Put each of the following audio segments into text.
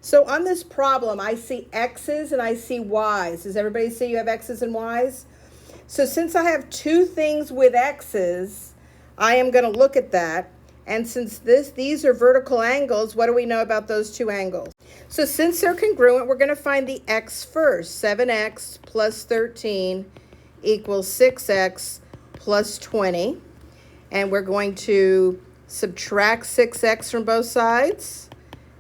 So on this problem, I see x's and I see y's. Does everybody see you have x's and y's? So since I have two things with x's, I am going to look at that. And since these are vertical angles, what do we know about those two angles? So since they're congruent, we're going to find the x first. 7x plus 13 equals 6x plus 20. And we're going to subtract 6x from both sides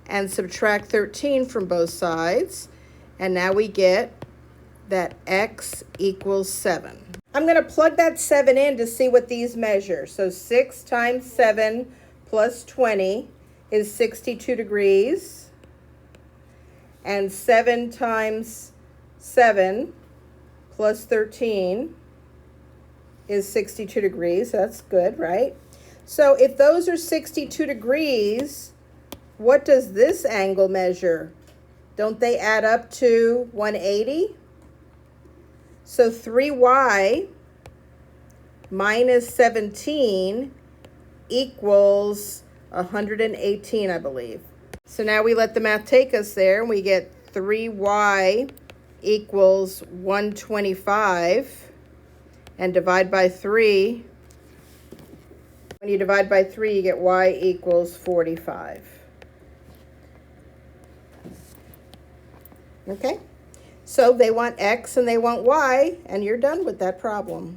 and subtract 13 from both sides. And now we get that x equals 7. I'm going to plug that 7 in to see what these measure. So 6 times 7 plus 20 is 62 degrees. And 7 times 7 plus 13 is 62 degrees. So that's good, right? So if those are 62 degrees, what does this angle measure? Don't they add up to 180? So 3y minus 17 equals 118, I believe. So now we let the math take us there, and we get 3y equals 125, and divide by 3. When you divide by 3, you get y equals 45. Okay? So they want x and they want y, and you're done with that problem.